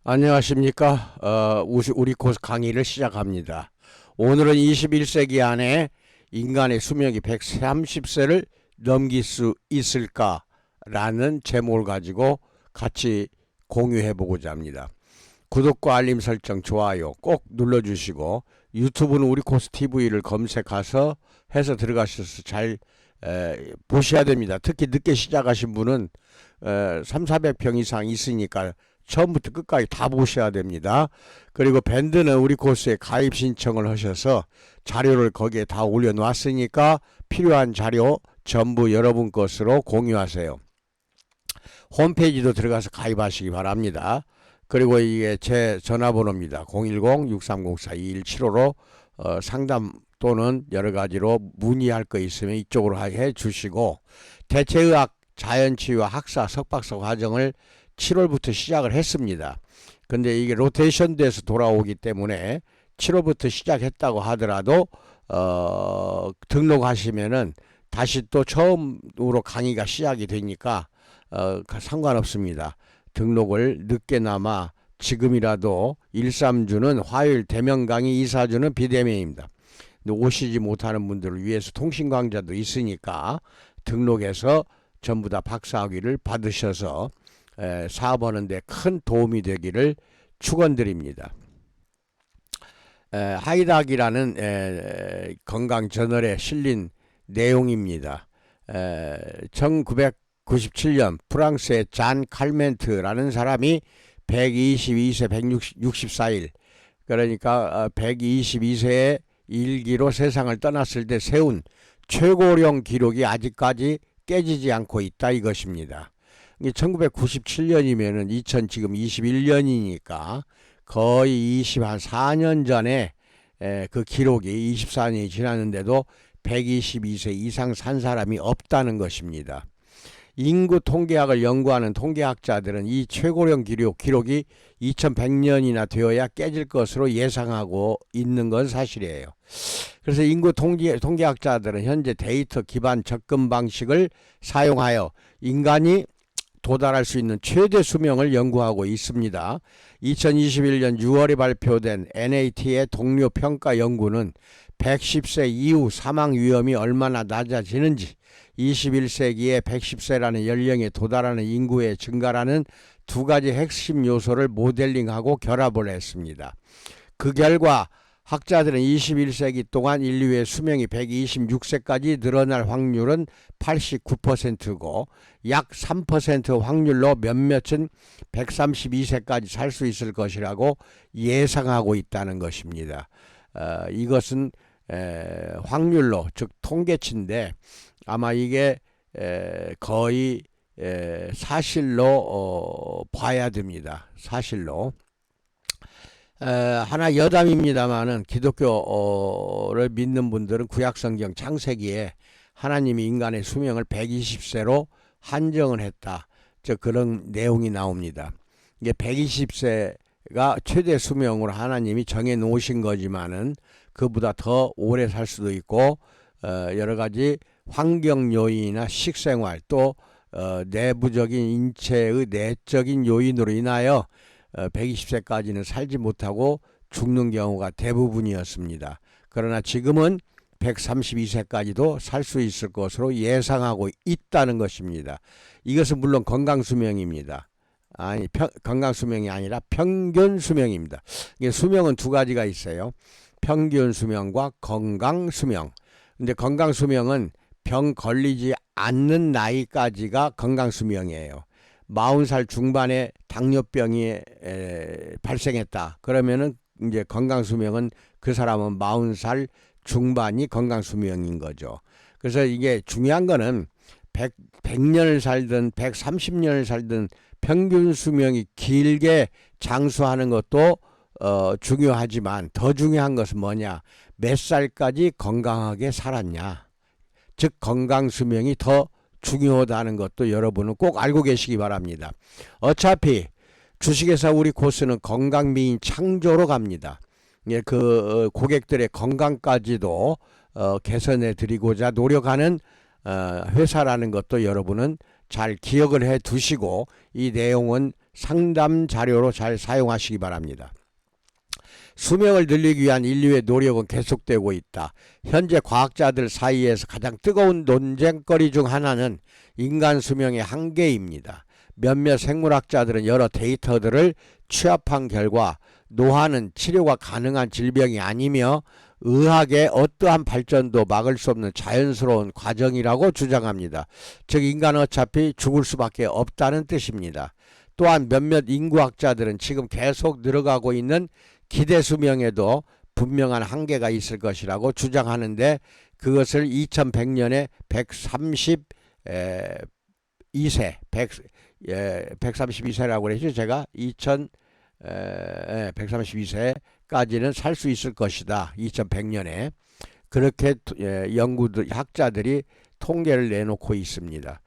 안녕하십니까. 우리 코스 강의를 시작합니다. 오늘은 21세기 안에 인간의 수명이 130세를 넘길 수 있을까라는 제목을 가지고 같이 공유해보고자 합니다. 구독과 알림 설정, 좋아요 꼭 눌러주시고 유튜브는 우리 코스 TV를 검색해서 해서 들어가셔서 잘 보셔야 됩니다. 특히 늦게 시작하신 분은 3,400평 이상 있으니까 처음부터 끝까지 다 보셔야 됩니다. 그리고 밴드는 우리 코스에 가입 신청을 하셔서 자료를 거기에 다 올려놨으니까 필요한 자료 전부 여러분 것으로 공유하세요. 홈페이지도 들어가서 가입하시기 바랍니다. 그리고 이게 제 전화번호입니다. 010-6304-2175로 상담 또는 여러 가지로 문의할 거 있으면 이쪽으로 해 주시고, 대체의학 자연치유와 학사 석박사 과정을 7월부터 시작을 했습니다. 근데 이게 로테이션 돼서 돌아오기 때문에 7월부터 시작했다고 하더라도 등록하시면은 다시 또 처음으로 강의가 시작이 되니까 상관없습니다. 등록을 늦게나마 지금이라도 1, 3주는 화요일 대면 강의, 2, 4주는 비대면입니다. 근데 오시지 못하는 분들을 위해서 통신 강좌도 있으니까 등록해서 전부 다 박사학위를 받으셔서 사업하는 데 큰 도움이 되기를 축원드립니다. 하이닥이라는 건강 저널에 실린 내용입니다. 1997년 프랑스의 잔 칼멘트라는 사람이 122세 164일, 그러니까 122세의 일기로 세상을 떠났을 때 세운 최고령 기록이 아직까지 깨지지 않고 있다 이것입니다. 1997년이면은 지금 21년이니까 거의 4년 전에 그 기록이 24년이 지났는데도 122세 이상 산 사람이 없다는 것입니다. 인구 통계학을 연구하는 통계학자들은 이 최고령 기록이 2100년이나 되어야 깨질 것으로 예상하고 있는 건 사실이에요. 그래서 인구 통계학자들은 현재 데이터 기반 접근 방식을 사용하여 인간이 도달할 수 있는 최대 수명을 연구하고 있습니다. 2021년 6월에 발표된 NAT의 동료 평가 연구는 110세 이후 사망 위험이 얼마나 낮아지는지, 21세기에 110세라는 연령에 도달하는 인구의 증가라는 두 가지 핵심 요소를 모델링하고 결합을 했습니다. 그 결과 학자들은 21세기 동안 인류의 수명이 126세까지 늘어날 확률은 89%고 약 3% 확률로 몇몇은 132세까지 살 수 있을 것이라고 예상하고 있다는 것입니다. 이것은 확률로, 즉 통계치인데 아마 이게 거의 사실로 봐야 됩니다. 사실로. 하나 여담입니다만은 기독교를 믿는 분들은 구약성경 창세기에 하나님이 인간의 수명을 120세로 한정을 했다, 그런 내용이 나옵니다. 이게 120세가 최대 수명으로 하나님이 정해 놓으신 거지만은 그보다 더 오래 살 수도 있고 여러 가지 환경 요인이나 식생활 또 내부적인 인체의 내적인 요인으로 인하여 120세까지는 살지 못하고 죽는 경우가 대부분이었습니다. 그러나 지금은 132세까지도 살 수 있을 것으로 예상하고 있다는 것입니다. 이것은 물론 건강수명입니다. 건강수명이 아니라 평균수명입니다. 이게 수명은 두 가지가 있어요. 평균수명과 건강수명. 근데 건강수명은 병 걸리지 않는 나이까지가 건강수명이에요. 40살 중반에 당뇨병이 발생했다. 그러면은 이제 건강수명은 그 사람은 40살 중반이 건강수명인 거죠. 그래서 이게 중요한 거는 100년을 살든 130년을 살든 평균 수명이 길게 장수하는 것도 중요하지만 더 중요한 것은 뭐냐? 몇 살까지 건강하게 살았냐? 즉 건강수명이 더 중요하다는 것도 여러분은 꼭 알고 계시기 바랍니다. 어차피 주식회사 우리 코스는 건강미인 창조로 갑니다. 그 고객들의 건강까지도 개선해 드리고자 노력하는 회사라는 것도 여러분은 잘 기억을 해 두시고, 이 내용은 상담 자료로 잘 사용하시기 바랍니다. 수명을 늘리기 위한 인류의 노력은 계속되고 있다. 현재 과학자들 사이에서 가장 뜨거운 논쟁거리 중 하나는 인간 수명의 한계입니다. 몇몇 생물학자들은 여러 데이터들을 취합한 결과 노화는 치료가 가능한 질병이 아니며 의학의 어떠한 발전도 막을 수 없는 자연스러운 과정이라고 주장합니다. 즉 인간은 어차피 죽을 수밖에 없다는 뜻입니다. 또한 몇몇 인구학자들은 지금 계속 늘어가고 있는 기대 수명에도 분명한 한계가 있을 것이라고 주장하는데 그것을 2100년에 132세라고 그랬죠. 제가 132세까지는 살 수 있을 것이다. 2100년에. 그렇게 학자들이 통계를 내놓고 있습니다.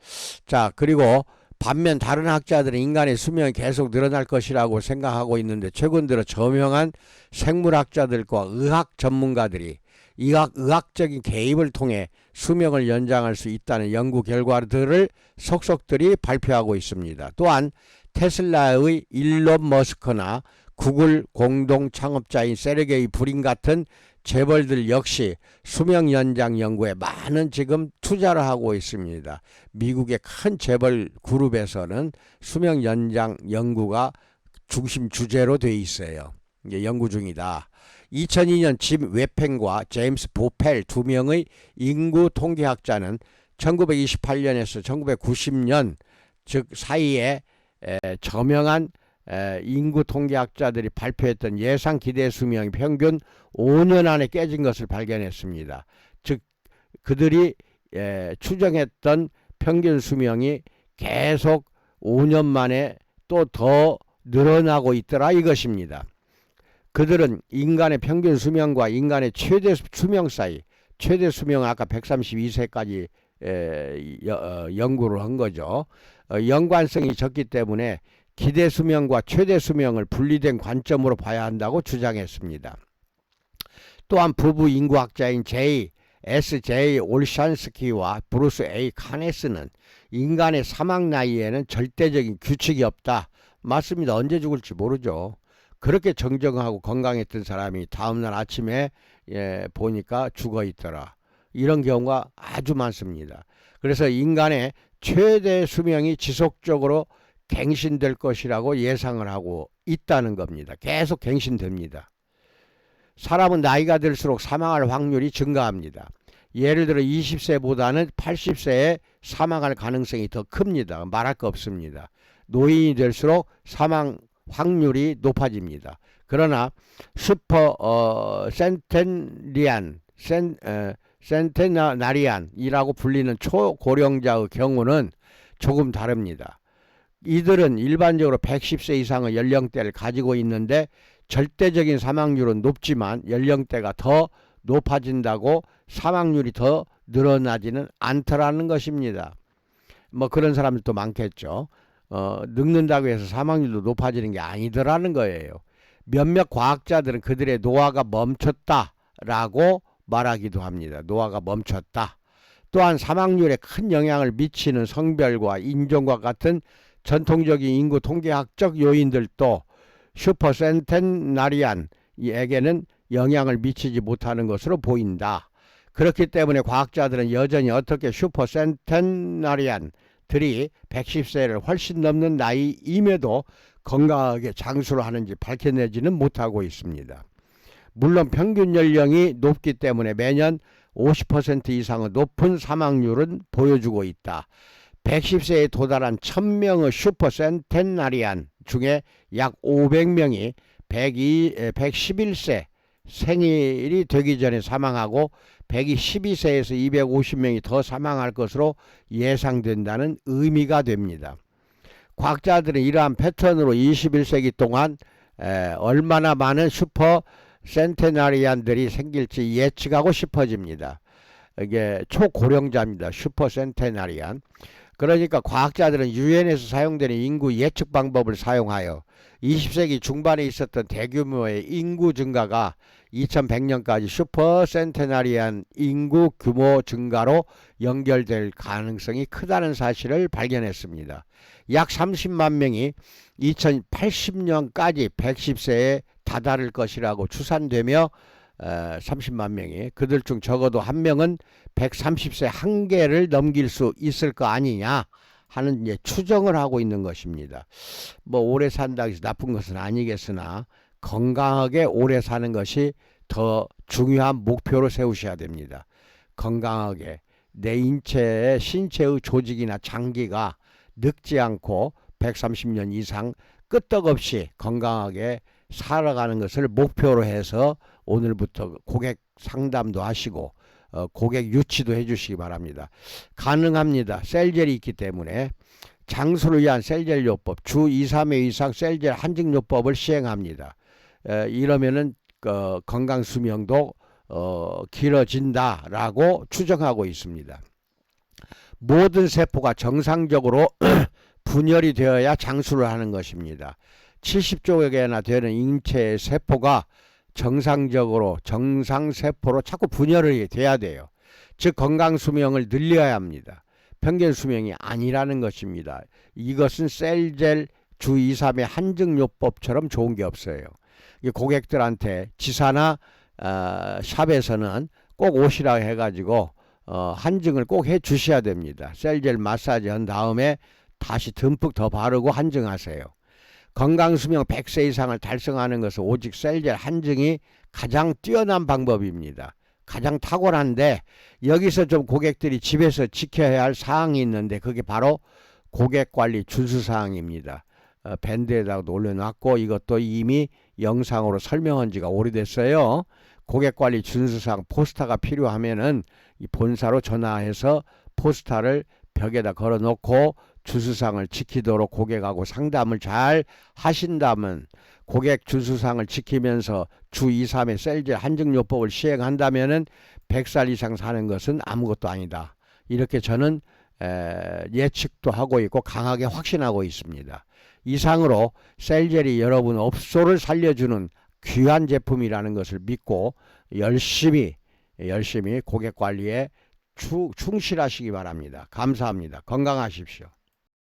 자, 그리고 반면 다른 학자들은 인간의 수명이 계속 늘어날 것이라고 생각하고 있는데 최근 들어 저명한 생물학자들과 의학 전문가들이 의학적인 개입을 통해 수명을 연장할 수 있다는 연구 결과들을 속속들이 발표하고 있습니다. 또한 테슬라의 일론 머스크나 구글 공동 창업자인 세르게이 브린 같은 재벌들 역시 수명 연장 연구에 많은 지금 투자를 하고 있습니다. 미국의 큰 재벌 그룹에서는 수명 연장 연구가 중심 주제로 돼 있어요. 이제 연구 중이다. 2002년 짐 웨펜과 제임스 보펠 두 명의 인구 통계학자는 1928년에서 1990년 즉 사이에 저명한 인구 통계학자들이 발표했던 예상 기대 수명이 평균 5년 안에 깨진 것을 발견했습니다. 즉 그들이 추정했던 평균 수명이 계속 5년 만에 또 더 늘어나고 있더라 이것입니다. 그들은 인간의 평균 수명과 인간의 최대 수명 사이, 최대 수명은 아까 132세까지 연구를 한 거죠. 연관성이 적기 때문에 기대 수명과 최대 수명을 분리된 관점으로 봐야 한다고 주장했습니다. 또한 부부 인구학자인 S.J. 올샨스키와 브루스 A. 카네스는 인간의 사망 나이에는 절대적인 규칙이 없다. 맞습니다. 언제 죽을지 모르죠. 그렇게 정정하고 건강했던 사람이 다음날 아침에 보니까 죽어 있더라. 이런 경우가 아주 많습니다. 그래서 인간의 최대 수명이 지속적으로 갱신될 것이라고 예상을 하고 있다는 겁니다. 계속 갱신됩니다. 사람은 나이가 들수록 사망할 확률이 증가합니다. 예를 들어 20세보다는 80세에 사망할 가능성이 더 큽니다. 말할 거 없습니다. 노인이 될수록 사망 확률이 높아집니다. 그러나 센테나리안이라고 불리는 초고령자의 경우는 조금 다릅니다. 이들은 일반적으로 110세 이상의 연령대를 가지고 있는데 절대적인 사망률은 높지만 연령대가 더 높아진다고 사망률이 더 늘어나지는 않더라는 것입니다. 뭐 그런 사람들도 많겠죠. 늙는다고 해서 사망률도 높아지는 게 아니더라는 거예요. 몇몇 과학자들은 그들의 노화가 멈췄다라고 말하기도 합니다. 노화가 멈췄다. 또한 사망률에 큰 영향을 미치는 성별과 인종과 같은 전통적인 인구 통계학적 요인들도 슈퍼센테나리안에게는 영향을 미치지 못하는 것으로 보인다. 그렇기 때문에 과학자들은 여전히 어떻게 슈퍼센테나리안들이 110세를 훨씬 넘는 나이임에도 건강하게 장수를 하는지 밝혀내지는 못하고 있습니다. 물론 평균 연령이 높기 때문에 매년 50% 이상의 높은 사망률은 보여주고 있다. 110세에 도달한 1000명의 슈퍼센테나리안 중에 약 500명이 111세 생일이 되기 전에 사망하고 112세에서 250명이 더 사망할 것으로 예상된다는 의미가 됩니다. 과학자들은 이러한 패턴으로 21세기 동안 얼마나 많은 슈퍼 센테나리안들이 생길지 예측하고 싶어집니다. 이게 초고령자입니다. 슈퍼 센테나리안. 그러니까 과학자들은 유엔에서 사용되는 인구 예측 방법을 사용하여 20세기 중반에 있었던 대규모의 인구 증가가 2100년까지 슈퍼 센테나리안 인구 규모 증가로 연결될 가능성이 크다는 사실을 발견했습니다. 약 30만 명이 2080년까지 110세에 다다를 것이라고 추산되며 30만 명이, 그들 중 적어도 한 명은 130세 한계를 넘길 수 있을 거 아니냐 하는 이제 추정을 하고 있는 것입니다. 뭐 오래 산다고 해서 나쁜 것은 아니겠으나 건강하게 오래 사는 것이 더 중요한 목표로 세우셔야 됩니다. 건강하게 내 인체의 신체의 조직이나 장기가 늙지 않고 130년 이상 끄떡없이 건강하게 살아가는 것을 목표로 해서 오늘부터 고객 상담도 하시고 고객 유치도 해주시기 바랍니다. 가능합니다. 셀젤이 있기 때문에 장수를 위한 셀젤 요법, 주 2, 3회 이상 셀젤 한증 요법을 시행합니다. 이러면은 건강 수명도 길어진다라고 추정하고 있습니다. 모든 세포가 정상적으로 분열이 되어야 장수를 하는 것입니다. 70조 개나 되는 인체의 세포가 정상적으로 정상세포로 자꾸 분열이 돼야 돼요. 즉 건강 수명을 늘려야 합니다. 평균 수명이 아니라는 것입니다. 이것은 셀젤 주 2, 3회 한증요법처럼 좋은 게 없어요. 고객들한테 지사나 샵에서는 꼭 오시라 해가지고 한증을 꼭 해 주셔야 됩니다. 셀젤 마사지 한 다음에 다시 듬뿍 더 바르고 한증하세요. 건강수명 100세 이상을 달성하는 것은 오직 셀젤 한증이 가장 뛰어난 방법입니다. 가장 탁월한데 여기서 좀 고객들이 집에서 지켜야 할 사항이 있는데 그게 바로 고객관리 준수사항입니다. 밴드에다가 올려놨고 이것도 이미 영상으로 설명한 지가 오래됐어요. 고객관리 준수사항 포스터가 필요하면은 이 본사로 전화해서 포스터를 벽에다 걸어놓고 준수사항을 지키도록 고객하고 상담을 잘 하신다면, 고객 준수사항을 지키면서 주 2, 3회 셀젤 한증요법을 시행한다면은 100살 이상 사는 것은 아무것도 아니다. 이렇게 저는 예측도 하고 있고 강하게 확신하고 있습니다. 이상으로 셀젤이 여러분 업소를 살려주는 귀한 제품이라는 것을 믿고 열심히 고객 관리에 충실하시기 바랍니다. 감사합니다. 건강하십시오.